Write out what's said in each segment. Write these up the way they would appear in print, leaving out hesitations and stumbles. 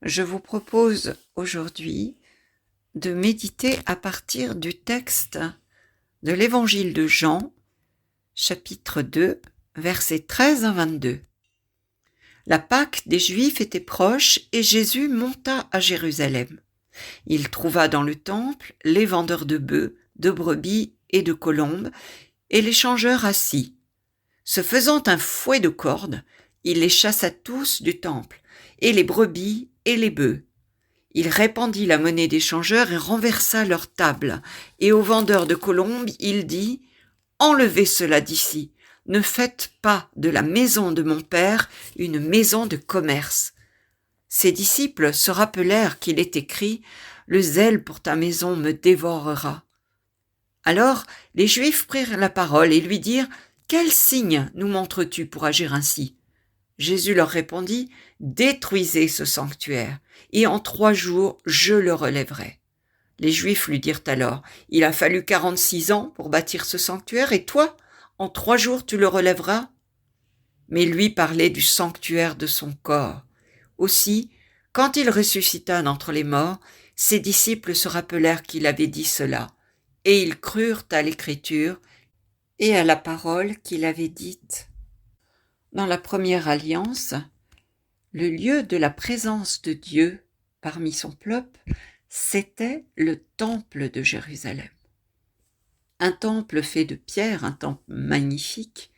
Je vous propose aujourd'hui de méditer à partir du texte de l'Évangile de Jean, chapitre 2, versets 13 à 22. La Pâque des Juifs était proche et Jésus monta à Jérusalem. Il trouva dans le temple les vendeurs de bœufs, de brebis et de colombes, et les changeurs assis. Se faisant un fouet de cordes, il les chassa tous du temple, et les brebis et les bœufs. Il répandit la monnaie des changeurs et renversa leur table. Et aux vendeurs de colombes, il dit : « Enlevez cela d'ici. Ne faites pas de la maison de mon père une maison de commerce. » Ses disciples se rappelèrent qu'il est écrit : « Le zèle pour ta maison me dévorera. » Alors les Juifs prirent la parole et lui dirent : « Quel signe nous montres-tu pour agir ainsi ?» Jésus leur répondit : « Détruisez ce sanctuaire, et en 3 jours je le relèverai. » Les Juifs lui dirent alors : « Il a fallu 46 ans pour bâtir ce sanctuaire, et toi, en 3 jours tu le relèveras ?» Mais lui parlait du sanctuaire de son corps. Aussi, quand il ressuscita d'entre les morts, ses disciples se rappelèrent qu'il avait dit cela, et ils crurent à l'Écriture et à la parole qu'il avait dite. Dans la première alliance, le lieu de la présence de Dieu parmi son peuple, c'était le temple de Jérusalem. Un temple fait de pierre, un temple magnifique,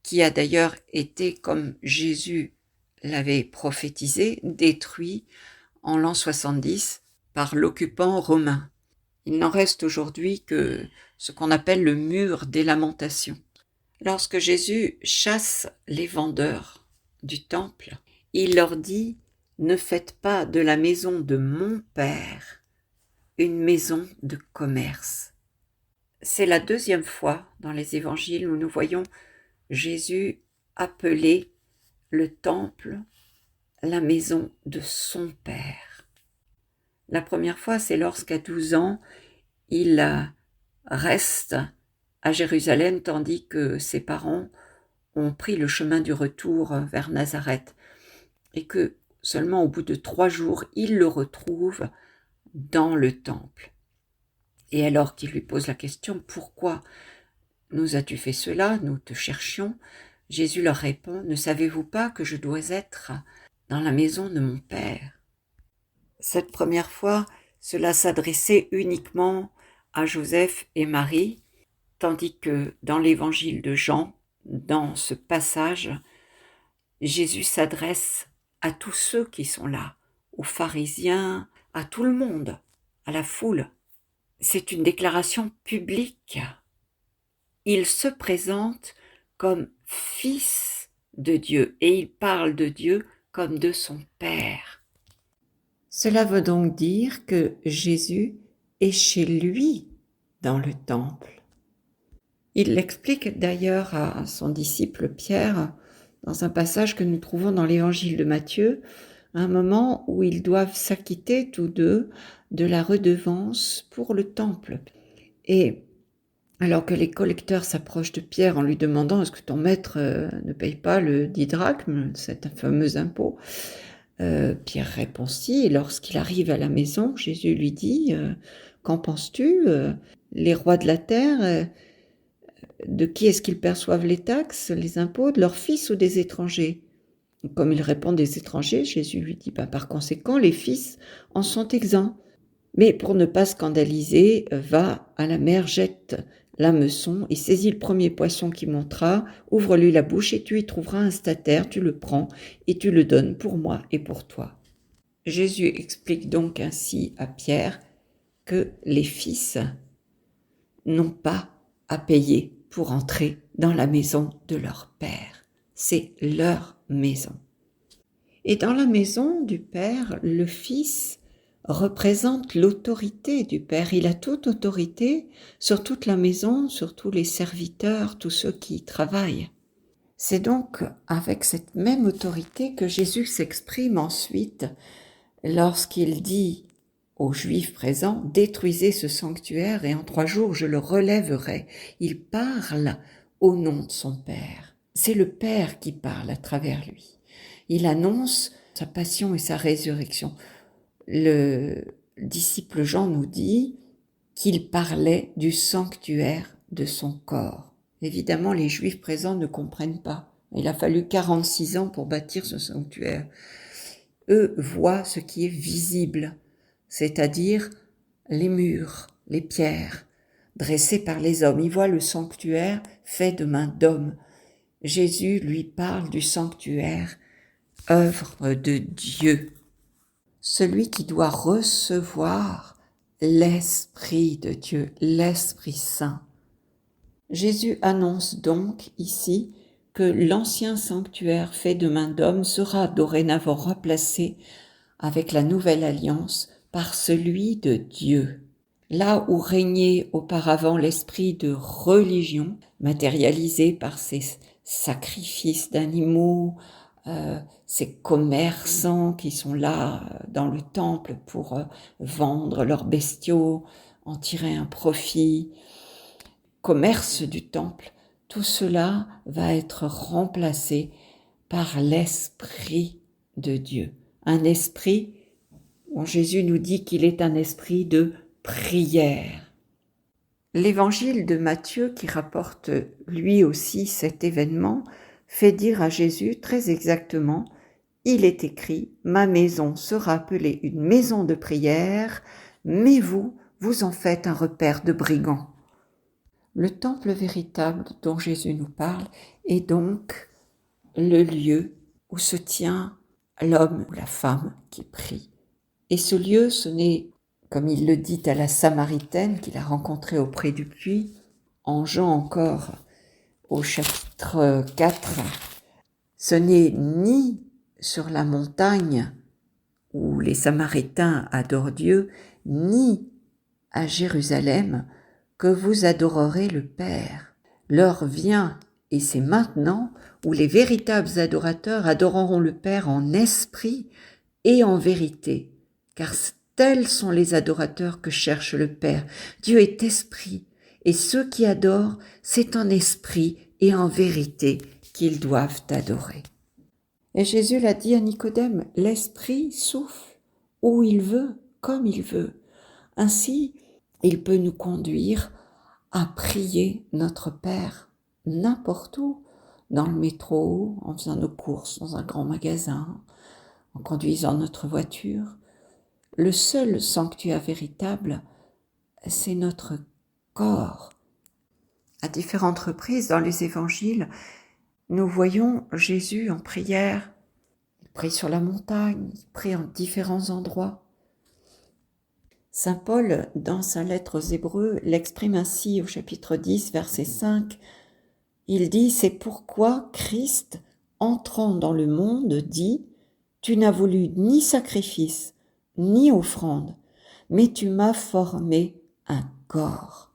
qui a d'ailleurs été, comme Jésus l'avait prophétisé, détruit en l'an 70 par l'occupant romain. Il n'en reste aujourd'hui que ce qu'on appelle le mur des lamentations. Lorsque Jésus chasse les vendeurs du temple, il leur dit : « Ne faites pas de la maison de mon Père une maison de commerce. » C'est la 2e fois dans les évangiles où nous voyons Jésus appeler le temple la maison de son Père. La première fois, c'est lorsqu'à 12 ans, il reste à Jérusalem tandis que ses parents ont pris le chemin du retour vers Nazareth et que seulement au bout de 3 jours, il le retrouve dans le temple. Et alors qu'il lui pose la question : « Pourquoi nous as-tu fait cela ? Nous te cherchions. » Jésus leur répond : « Ne savez-vous pas que je dois être dans la maison de mon Père ?» Cette première fois, cela s'adressait uniquement à Joseph et Marie, tandis que dans l'évangile de Jean, dans ce passage, Jésus s'adresse à tous ceux qui sont là, aux pharisiens, à tout le monde, à la foule. C'est une déclaration publique. Il se présente comme fils de Dieu et il parle de Dieu comme de son Père. Cela veut donc dire que Jésus est chez lui dans le temple. Il l'explique d'ailleurs à son disciple Pierre dans un passage que nous trouvons dans l'évangile de Matthieu, un moment où ils doivent s'acquitter tous deux de la redevance pour le temple. Et alors que les collecteurs s'approchent de Pierre en lui demandant « Est-ce que ton maître ne paye pas le 10 drachmes, cet fameux impôt ?» Pierre répond « Si ». Et lorsqu'il arrive à la maison, Jésus lui dit « Qu'en penses-tu ? Les rois de la terre, de qui est-ce qu'ils perçoivent les taxes, les impôts, de leurs fils ou des étrangers ?» Comme il répond des étrangers, Jésus lui dit « Par conséquent, les fils en sont exempts. Mais pour ne pas scandaliser, va à la mer, jette l'hameçon et saisis le premier poisson qui montera, ouvre-lui la bouche et tu y trouveras un stataire, tu le prends et tu le donnes pour moi et pour toi. » Jésus explique donc ainsi à Pierre que les fils n'ont pas à payer pour entrer dans la maison de leur Père. C'est leur maison. Et dans la maison du Père, le Fils représente l'autorité du Père. Il a toute autorité sur toute la maison, sur tous les serviteurs, tous ceux qui y travaillent. C'est donc avec cette même autorité que Jésus s'exprime ensuite lorsqu'il dit aux Juifs présents : « Détruisez ce sanctuaire et en 3 jours je le relèverai. » Il parle au nom de son Père. C'est le Père qui parle à travers lui. Il annonce sa passion et sa résurrection. Le disciple Jean nous dit qu'il parlait du sanctuaire de son corps. Évidemment, les Juifs présents ne comprennent pas. Il a fallu 46 ans pour bâtir ce sanctuaire. Eux voient ce qui est visible, c'est-à-dire les murs, les pierres, dressées par les hommes. Ils voient le sanctuaire fait de mains d'hommes. Jésus lui parle du sanctuaire, œuvre de Dieu. Celui qui doit recevoir l'Esprit de Dieu, l'Esprit Saint. Jésus annonce donc ici que l'ancien sanctuaire fait de main d'homme sera dorénavant remplacé avec la nouvelle alliance par celui de Dieu. Là où régnait auparavant l'esprit de religion, matérialisé par ces sacrifices d'animaux, ces commerçants qui sont là dans le temple pour vendre leurs bestiaux, en tirer un profit, commerce du temple, tout cela va être remplacé par l'Esprit de Dieu. Un esprit où Jésus nous dit qu'il est un esprit de prière. L'évangile de Matthieu, qui rapporte lui aussi cet événement, fait dire à Jésus très exactement « Il est écrit, ma maison sera appelée une maison de prière, mais vous, vous en faites un repaire de brigands. » Le temple véritable dont Jésus nous parle est donc le lieu où se tient l'homme ou la femme qui prie. Et ce lieu, ce n'est, comme il le dit à la Samaritaine qu'il a rencontrée auprès du puits, en Jean encore au chapitre 4, ce n'est ni sur la montagne où les Samaritains adorent Dieu, ni à Jérusalem que vous adorerez le Père. L'heure vient, et c'est maintenant, où les véritables adorateurs adoreront le Père en esprit et en vérité, car tels sont les adorateurs que cherche le Père. Dieu est esprit, et ceux qui adorent, c'est en esprit et en vérité qu'ils doivent adorer. Et Jésus l'a dit à Nicodème, l'esprit souffle où il veut, comme il veut. Ainsi, il peut nous conduire à prier notre Père n'importe où, dans le métro, en faisant nos courses dans un grand magasin, en conduisant notre voiture. Le seul sanctuaire véritable, c'est notre corps. À différentes reprises dans les évangiles, nous voyons Jésus en prière. Il prie sur la montagne, il prie en différents endroits. Saint Paul, dans sa lettre aux Hébreux, l'exprime ainsi au chapitre 10, verset 5. Il dit « C'est pourquoi Christ, entrant dans le monde, dit « Tu n'as voulu ni sacrifice, ni offrande, mais tu m'as formé un corps. »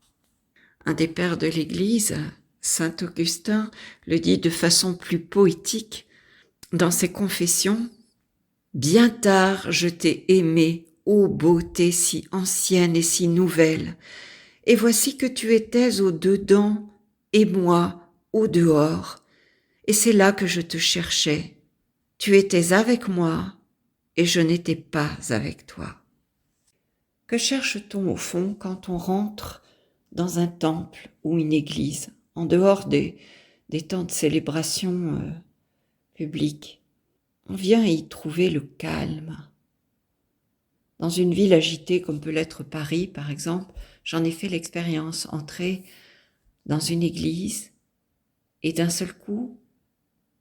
Un des pères de l'Église, saint Augustin, le dit de façon plus poétique dans ses confessions. « Bien tard je t'ai aimé, ô beauté si ancienne et si nouvelle, et voici que tu étais au dedans et moi au dehors, et c'est là que je te cherchais. Tu étais avec moi et je n'étais pas avec toi. » Que cherche-t-on au fond quand on rentre dans un temple ou une église, en dehors des temps de célébration publique? On vient y trouver le calme. Dans une ville agitée comme peut l'être Paris, par exemple, j'en ai fait l'expérience, entrer dans une église et d'un seul coup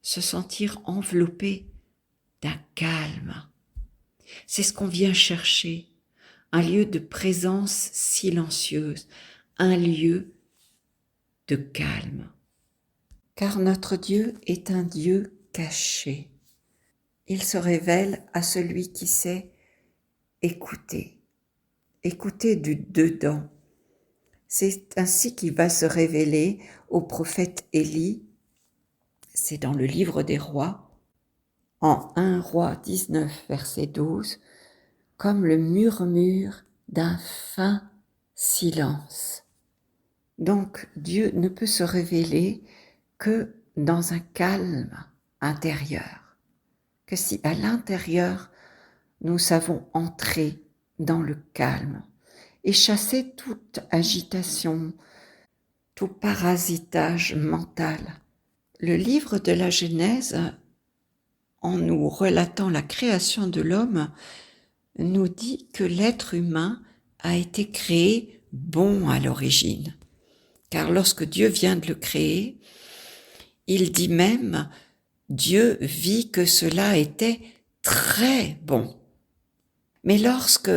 se sentir enveloppé d'un calme. C'est ce qu'on vient chercher, un lieu de présence silencieuse, un lieu de calme. Car notre Dieu est un Dieu caché. Il se révèle à celui qui sait écouter du dedans. C'est ainsi qu'il va se révéler au prophète Élie. C'est dans le livre des rois, en 1 Roi 19, verset 12, comme le murmure d'un fin silence. Donc Dieu ne peut se révéler que dans un calme intérieur. que si à l'intérieur, nous savons entrer dans le calme et chasser toute agitation, tout parasitage mental. Le livre de la Genèse, en nous relatant la création de l'homme, nous dit que l'être humain a été créé bon à l'origine. Car lorsque Dieu vient de le créer, il dit même, Dieu vit que cela était très bon. Mais lorsque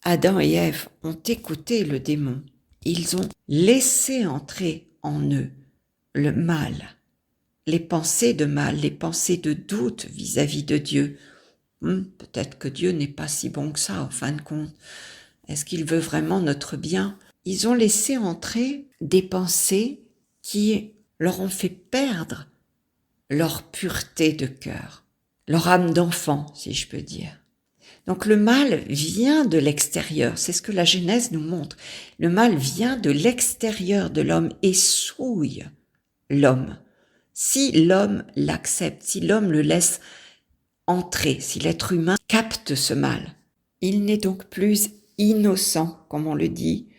Adam et Ève ont écouté le démon, ils ont laissé entrer en eux le mal, les pensées de mal, les pensées de doute vis-à-vis de Dieu. Peut-être que Dieu n'est pas si bon que ça, en fin de compte. Est-ce qu'il veut vraiment notre bien? Ils ont laissé entrer des pensées qui leur ont fait perdre leur pureté de cœur, leur âme d'enfant, si je peux dire. Donc le mal vient de l'extérieur, c'est ce que la Genèse nous montre. Le mal vient de l'extérieur de l'homme et souille l'homme. Si l'homme l'accepte, si l'homme le laisse entrer, si l'être humain capte ce mal, il n'est donc plus innocent, comme on le dit,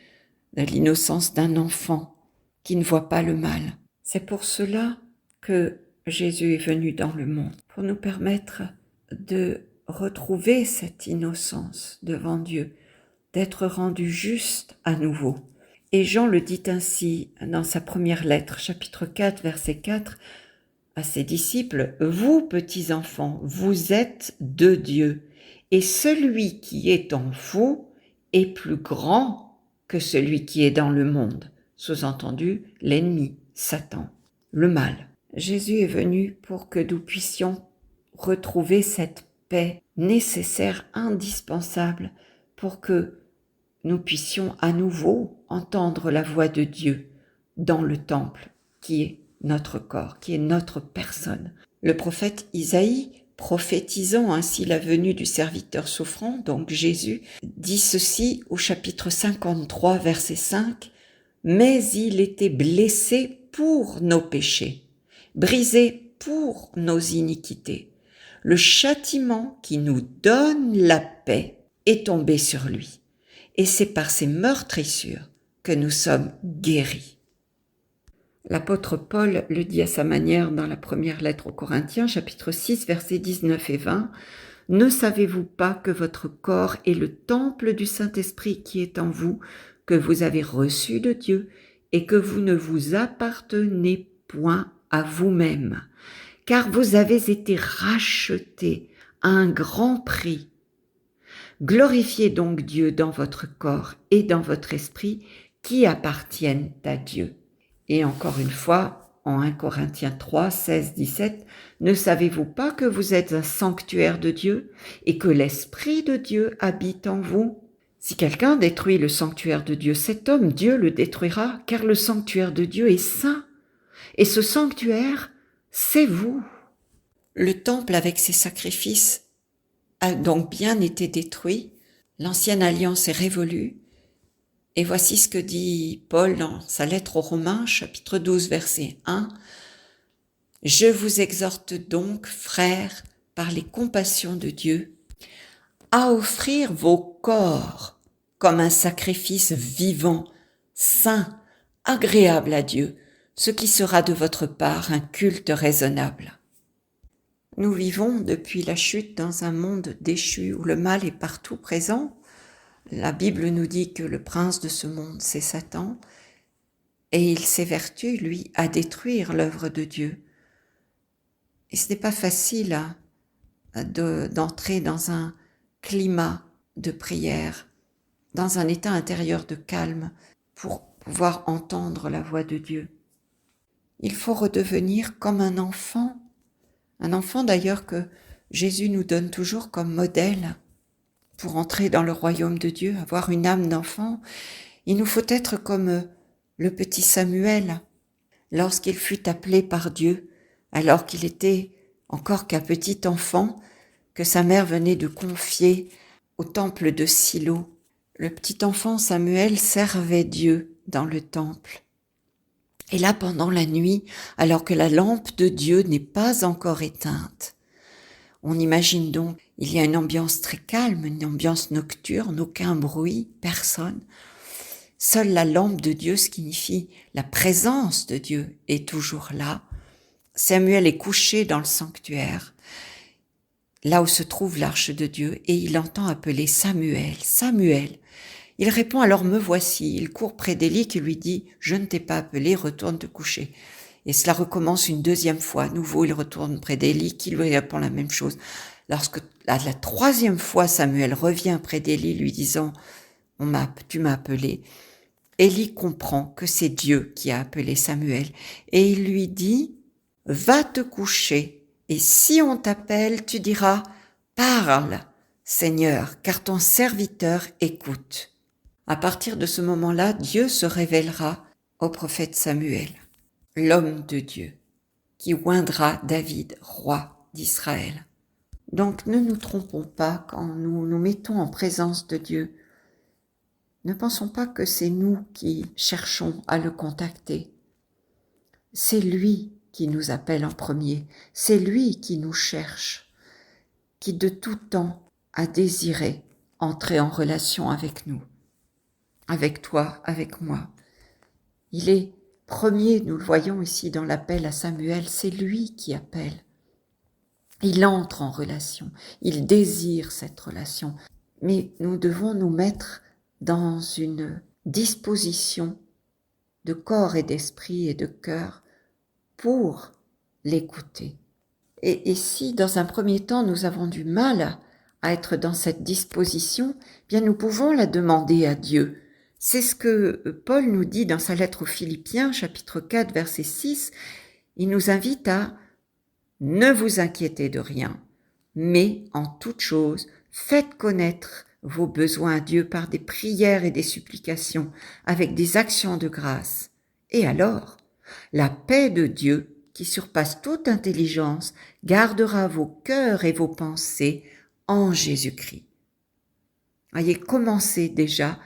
de l'innocence d'un enfant qui ne voit pas le mal. C'est pour cela que Jésus est venu dans le monde, pour nous permettre de retrouver cette innocence devant Dieu, d'être rendu juste à nouveau. Et Jean le dit ainsi dans sa première lettre, chapitre 4, verset 4, à ses disciples, « Vous, petits enfants, vous êtes de Dieu, et celui qui est en vous est plus grand que celui qui est dans le monde. » Sous-entendu, l'ennemi, Satan, le mal. Jésus est venu pour que nous puissions retrouver cette paix nécessaire, indispensable, pour que nous puissions à nouveau entendre la voix de Dieu dans le temple qui est notre corps, qui est notre personne. Le prophète Isaïe, prophétisant ainsi la venue du serviteur souffrant, donc Jésus, dit ceci au chapitre 53, verset 5, « Mais il était blessé pour nos péchés, brisé pour nos iniquités. Le châtiment qui nous donne la paix est tombé sur lui, et c'est par ses meurtrissures que nous sommes guéris. » L'apôtre Paul le dit à sa manière dans la première lettre aux Corinthiens, chapitre 6, versets 19 et 20. « Ne savez-vous pas que votre corps est le temple du Saint-Esprit qui est en vous, que vous avez reçu de Dieu, et que vous ne vous appartenez point à vous-même, car vous avez été rachetés à un grand prix. Glorifiez donc Dieu dans votre corps et dans votre esprit qui appartiennent à Dieu. » Et encore une fois, en 1 Corinthiens 3, 16, 17, « Ne savez-vous pas que vous êtes un sanctuaire de Dieu et que l'Esprit de Dieu habite en vous ? Si quelqu'un détruit le sanctuaire de Dieu, cet homme, Dieu le détruira, car le sanctuaire de Dieu est saint. Et ce sanctuaire, c'est vous. » Le temple avec ses sacrifices a donc bien été détruit, l'ancienne alliance est révolue, et voici ce que dit Paul dans sa lettre aux Romains, chapitre 12, verset 1. « Je vous exhorte donc, frères, par les compassions de Dieu, à offrir vos corps comme un sacrifice vivant, saint, agréable à Dieu, ce qui sera de votre part un culte raisonnable. » Nous vivons depuis la chute dans un monde déchu où le mal est partout présent. La Bible nous dit que le prince de ce monde, c'est Satan, et il s'évertue, lui, à détruire l'œuvre de Dieu. Et ce n'est pas facile d'entrer dans un climat de prière, dans un état intérieur de calme, pour pouvoir entendre la voix de Dieu. Il faut redevenir comme un enfant d'ailleurs que Jésus nous donne toujours comme modèle. Pour entrer dans le royaume de Dieu, avoir une âme d'enfant, il nous faut être comme le petit Samuel, lorsqu'il fut appelé par Dieu, alors qu'il était encore qu'un petit enfant, que sa mère venait de confier au temple de Silo. Le petit enfant Samuel servait Dieu dans le temple. Et là, pendant la nuit, alors que la lampe de Dieu n'est pas encore éteinte, On imagine donc, il y a une ambiance très calme, une ambiance nocturne, aucun bruit, personne. Seule la lampe de Dieu signifie la présence de Dieu est toujours là. Samuel est couché dans le sanctuaire, là où se trouve l'arche de Dieu, et il entend appeler Samuel, Samuel. Il répond, alors me voici. Il court près d'Élie qui lui dit, je ne t'ai pas appelé, retourne te coucher. Et cela recommence une deuxième fois. À nouveau, il retourne près d'Élie qui lui répond la même chose. Lorsque la troisième fois, Samuel revient près d'Élie lui disant, tu m'as appelé. Élie comprend que c'est Dieu qui a appelé Samuel. Et il lui dit, va te coucher. Et si on t'appelle, tu diras, parle, Seigneur, car ton serviteur écoute. À partir de ce moment-là, Dieu se révélera au prophète Samuel, l'homme de Dieu, qui oindra David, roi d'Israël. Donc ne nous trompons pas quand nous nous mettons en présence de Dieu. Ne pensons pas que c'est nous qui cherchons à le contacter. C'est lui qui nous appelle en premier, c'est lui qui nous cherche, qui de tout temps a désiré entrer en relation avec nous. Avec toi, avec moi. Il est premier, nous le voyons ici dans l'appel à Samuel, c'est lui qui appelle. Il entre en relation, il désire cette relation, mais nous devons nous mettre dans une disposition de corps et d'esprit et de cœur pour l'écouter. Et si dans un premier temps nous avons du mal à être dans cette disposition, bien nous pouvons la demander à Dieu. C'est ce que Paul nous dit dans sa lettre aux Philippiens, chapitre 4, verset 6. Il nous invite à « Ne vous inquiétez de rien, mais en toute chose, faites connaître vos besoins à Dieu par des prières et des supplications, avec des actions de grâce. Et alors, la paix de Dieu, qui surpasse toute intelligence, gardera vos cœurs et vos pensées en Jésus-Christ. » Voyez, commencez déjà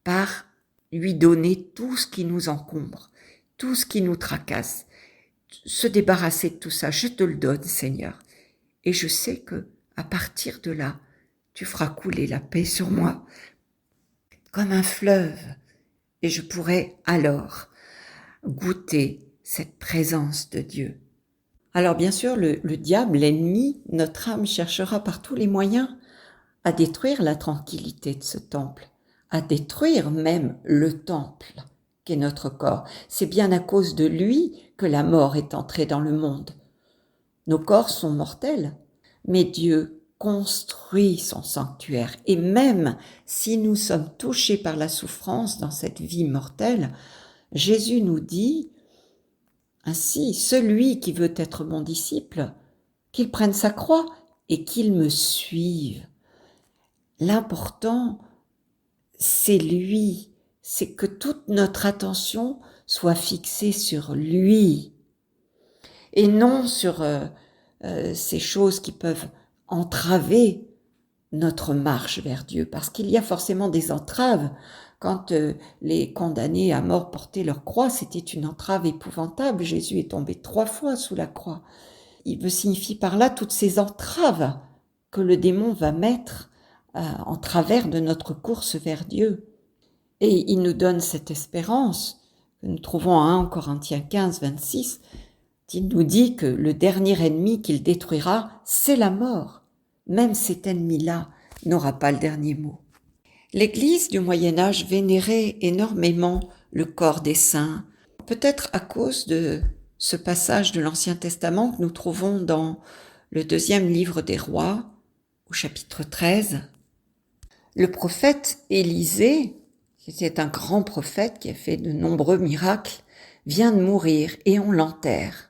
par lui donner tout ce qui nous encombre, tout ce qui nous tracasse, se débarrasser de tout ça. Je te le donne, Seigneur. Et je sais que à partir de là, tu feras couler la paix sur moi comme un fleuve. Et je pourrai alors goûter cette présence de Dieu. Alors bien sûr, le diable, l'ennemi, notre âme cherchera par tous les moyens à détruire la tranquillité de ce temple, à détruire même le temple qu'est notre corps. C'est bien à cause de lui que la mort est entrée dans le monde. Nos corps sont mortels, mais Dieu construit son sanctuaire. Et même si nous sommes touchés par la souffrance dans cette vie mortelle, Jésus nous dit ainsi, celui qui veut être mon disciple, qu'il prenne sa croix et qu'il me suive. L'important, c'est lui, c'est que toute notre attention soit fixée sur lui et non sur ces choses qui peuvent entraver notre marche vers Dieu, parce qu'il y a forcément des entraves. Quand les condamnés à mort portaient leur croix, c'était une entrave épouvantable. Jésus est tombé 3 fois sous la croix. Il veut signifier par là toutes ces entraves que le démon va mettre en travers de notre course vers Dieu. Et il nous donne cette espérance que nous trouvons à 1 Corinthiens 15, 26. Il nous dit que le dernier ennemi qu'il détruira, c'est la mort. Même cet ennemi-là n'aura pas le dernier mot. L'Église du Moyen-Âge vénérait énormément le corps des saints, peut-être à cause de ce passage de l'Ancien Testament que nous trouvons dans le 2e livre des Rois, au chapitre 13. Le prophète Élisée, qui était un grand prophète qui a fait de nombreux miracles, vient de mourir et on l'enterre.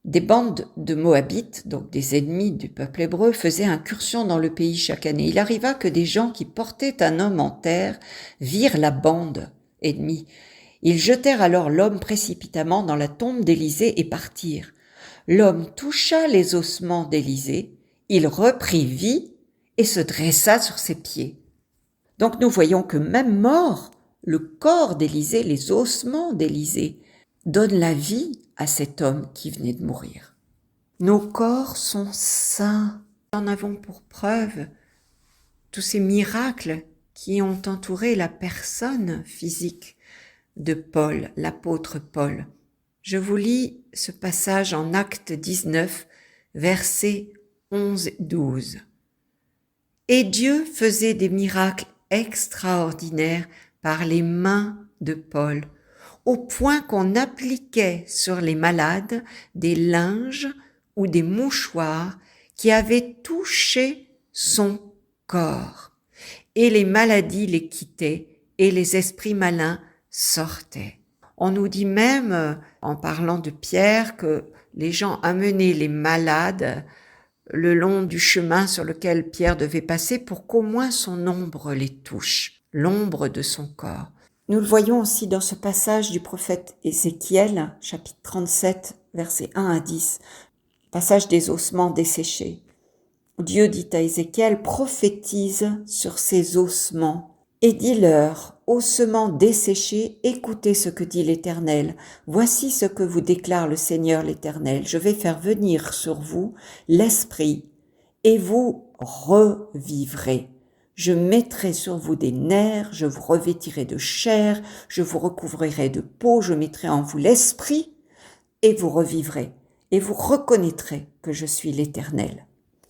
Des bandes de Moabites, donc des ennemis du peuple hébreu, faisaient incursion dans le pays chaque année. Il arriva que des gens qui portaient un homme en terre virent la bande ennemie. Ils jetèrent alors l'homme précipitamment dans la tombe d'Élisée et partirent. L'homme toucha les ossements d'Élisée, il reprit vie et se dressa sur ses pieds. Donc nous voyons que même mort, le corps d'Élisée, les ossements d'Élisée, donnent la vie à cet homme qui venait de mourir. Nos corps sont saints. Nous en avons pour preuve tous ces miracles qui ont entouré la personne physique de Paul, l'apôtre Paul. Je vous lis ce passage en Actes 19, versets 11 et 12. Et Dieu faisait des miracles extraordinaires par les mains de Paul, au point qu'on appliquait sur les malades des linges ou des mouchoirs qui avaient touché son corps. Et les maladies les quittaient et les esprits malins sortaient. On nous dit même, en parlant de Pierre, que les gens amenaient les malades le long du chemin sur lequel Pierre devait passer pour qu'au moins son ombre les touche, l'ombre de son corps. Nous le voyons aussi dans ce passage du prophète Ézéchiel, chapitre 37, versets 1 à 10, passage des ossements desséchés. Dieu dit à Ézéchiel, prophétise sur ces ossements et dis-leur, ossements desséchés, écoutez ce que dit l'Éternel. Voici ce que vous déclare le Seigneur l'Éternel. Je vais faire venir sur vous l'Esprit et vous revivrez. Je mettrai sur vous des nerfs, je vous revêtirai de chair, je vous recouvrirai de peau, je mettrai en vous l'Esprit et vous revivrez. Et vous reconnaîtrez que je suis l'Éternel.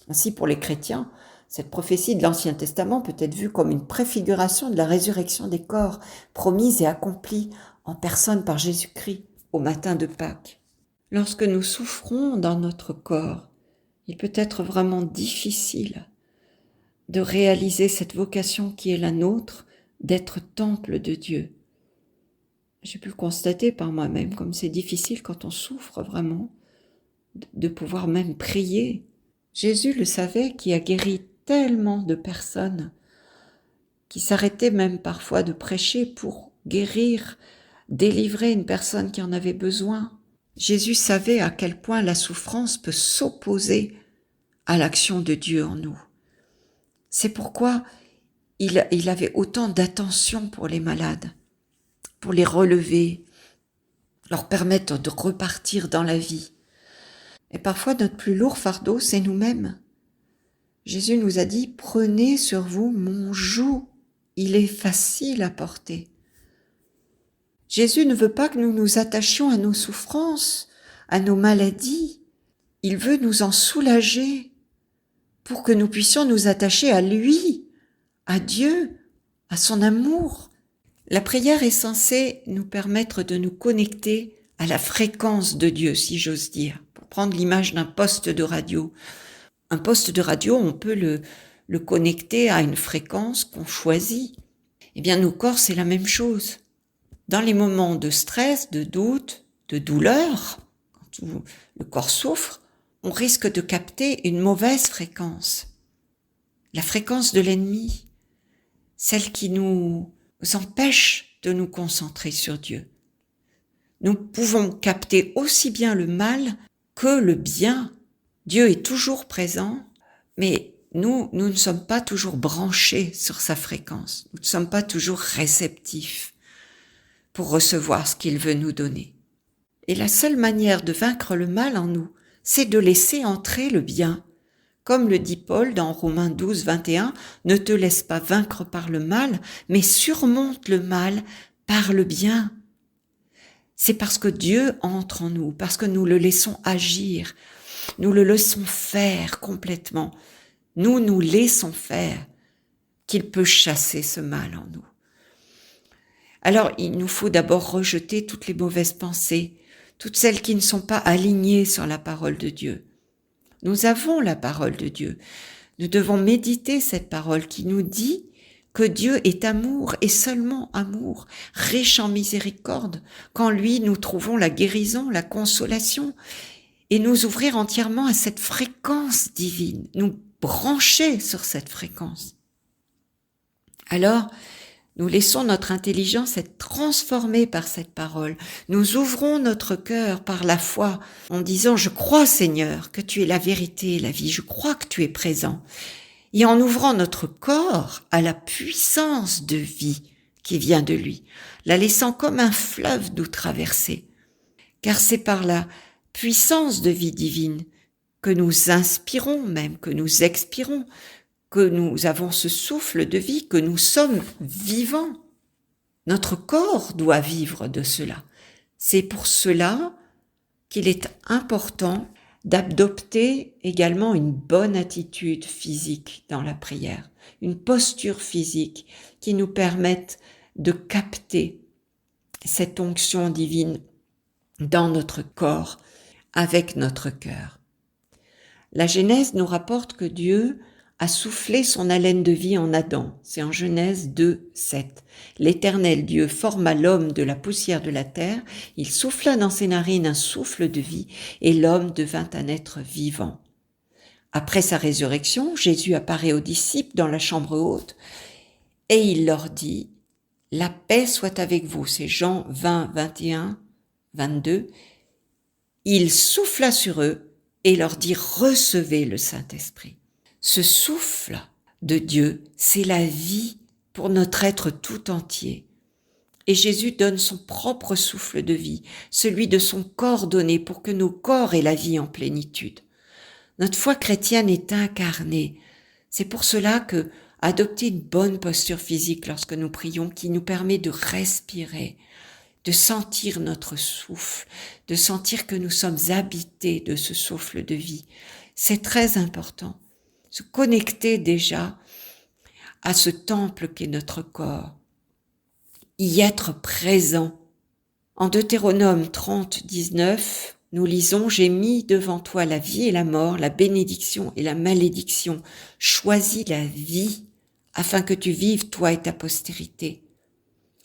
Ainsi, pour les chrétiens, cette prophétie de l'Ancien Testament peut être vue comme une préfiguration de la résurrection des corps, promise et accomplie en personne par Jésus-Christ au matin de Pâques. Lorsque nous souffrons dans notre corps, il peut être vraiment difficile de réaliser cette vocation qui est la nôtre, d'être temple de Dieu. J'ai pu le constater par moi-même, comme c'est difficile quand on souffre vraiment, de pouvoir même prier. Jésus le savait, qui a guéri tellement de personnes, qui s'arrêtaient même parfois de prêcher pour guérir, délivrer une personne qui en avait besoin. Jésus savait à quel point la souffrance peut s'opposer à l'action de Dieu en nous. C'est pourquoi il avait autant d'attention pour les malades, pour les relever, leur permettre de repartir dans la vie. Et parfois, notre plus lourd fardeau, c'est nous-mêmes. Jésus nous a dit, prenez sur vous mon joug, il est facile à porter. Jésus ne veut pas que nous nous attachions à nos souffrances, à nos maladies. Il veut nous en soulager pour que nous puissions nous attacher à lui, à Dieu, à son amour. La prière est censée nous permettre de nous connecter à la fréquence de Dieu, si j'ose dire. Pour prendre l'image d'un poste de radio. Un poste de radio, on peut le connecter à une fréquence qu'on choisit. Eh bien, nos corps, c'est la même chose. Dans les moments de stress, de doute, de douleur, quand le corps souffre, on risque de capter une mauvaise fréquence. La fréquence de l'ennemi, celle qui nous empêche de nous concentrer sur Dieu. Nous pouvons capter aussi bien le mal que le bien. Dieu est toujours présent, mais nous ne sommes pas toujours branchés sur sa fréquence. Nous ne sommes pas toujours réceptifs pour recevoir ce qu'il veut nous donner. Et la seule manière de vaincre le mal en nous, c'est de laisser entrer le bien. Comme le dit Paul dans Romains 12, 21, « Ne te laisse pas vaincre par le mal, mais surmonte le mal par le bien. » C'est parce que Dieu entre en nous, parce que nous le laissons agir, nous le laissons faire complètement. Nous laissons faire qu'il peut chasser ce mal en nous. Alors, il nous faut d'abord rejeter toutes les mauvaises pensées, toutes celles qui ne sont pas alignées sur la parole de Dieu. Nous avons la parole de Dieu. Nous devons méditer cette parole qui nous dit que Dieu est amour et seulement amour, riche en miséricorde. Qu'en lui, nous trouvons la guérison, la consolation et nous ouvrir entièrement à cette fréquence divine, nous brancher sur cette fréquence. Alors, nous laissons notre intelligence être transformée par cette parole. Nous ouvrons notre cœur par la foi en disant « Je crois, Seigneur, que tu es la vérité et la vie. Je crois que tu es présent. » Et en ouvrant notre corps à la puissance de vie qui vient de lui, la laissant comme un fleuve d'où traverser. Car c'est par la puissance de vie divine que nous inspirons même, que nous expirons, que nous avons ce souffle de vie, que nous sommes vivants. Notre corps doit vivre de cela. C'est pour cela qu'il est important d'adopter également une bonne attitude physique dans la prière, une posture physique qui nous permette de capter cette onction divine dans notre corps, avec notre cœur. La Genèse nous rapporte que Dieu a soufflé son haleine de vie en Adam. C'est en Genèse 2, 7. L'Éternel Dieu forma l'homme de la poussière de la terre, il souffla dans ses narines un souffle de vie, et l'homme devint un être vivant. Après sa résurrection, Jésus apparaît aux disciples dans la chambre haute, et il leur dit « La paix soit avec vous ». C'est Jean 20, 21, 22. Il souffla sur eux et leur dit « Recevez le Saint-Esprit ». Ce souffle de Dieu, c'est la vie pour notre être tout entier. Et Jésus donne son propre souffle de vie, celui de son corps donné pour que nos corps aient la vie en plénitude. Notre foi chrétienne est incarnée. C'est pour cela que adopter une bonne posture physique lorsque nous prions, qui nous permet de respirer, de sentir notre souffle, de sentir que nous sommes habités de ce souffle de vie, c'est très important. Se connecter déjà à ce temple qu'est notre corps, y être présent. En Deutéronome 30, 19, nous lisons « J'ai mis devant toi la vie et la mort, la bénédiction et la malédiction. Choisis la vie afin que tu vives, toi et ta postérité. »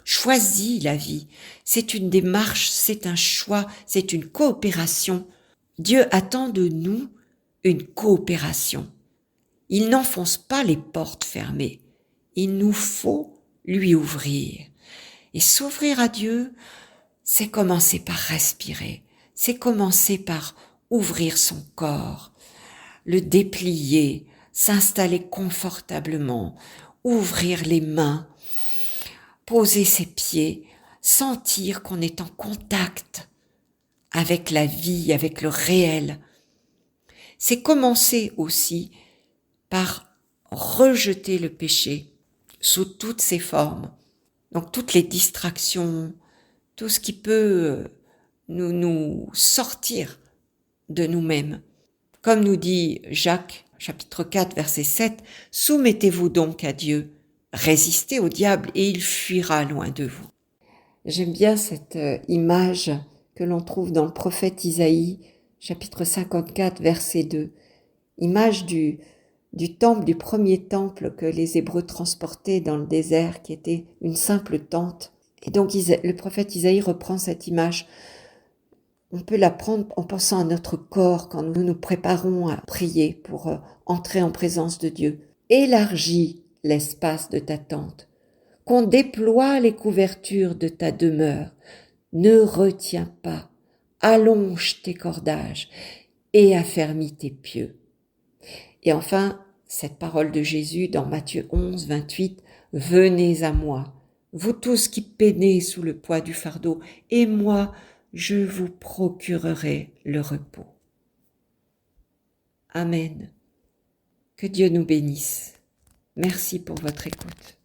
Choisis la vie. C'est une démarche, c'est un choix, c'est une coopération. Dieu attend de nous une coopération. Il n'enfonce pas les portes fermées. Il nous faut lui ouvrir. Et s'ouvrir à Dieu, c'est commencer par respirer. C'est commencer par ouvrir son corps, le déplier, s'installer confortablement, ouvrir les mains, poser ses pieds, sentir qu'on est en contact avec la vie, avec le réel. C'est commencer aussi par rejeter le péché sous toutes ses formes. Donc toutes les distractions, tout ce qui peut nous sortir de nous-mêmes. Comme nous dit Jacques, chapitre 4, verset 7, « Soumettez-vous donc à Dieu, résistez au diable et il fuira loin de vous. » J'aime bien cette image que l'on trouve dans le prophète Isaïe, chapitre 54, verset 2. Image du temple, du premier temple que les Hébreux transportaient dans le désert, qui était une simple tente. Et donc le prophète Isaïe reprend cette image. On peut la prendre en pensant à notre corps quand nous nous préparons à prier pour entrer en présence de Dieu. Élargis l'espace de ta tente, qu'on déploie les couvertures de ta demeure. Ne retiens pas, allonge tes cordages et affermis tes pieux. Et enfin, cette parole de Jésus dans Matthieu 11, 28, « Venez à moi, vous tous qui peinez sous le poids du fardeau, et moi, je vous procurerai le repos. » Amen. Que Dieu nous bénisse. Merci pour votre écoute.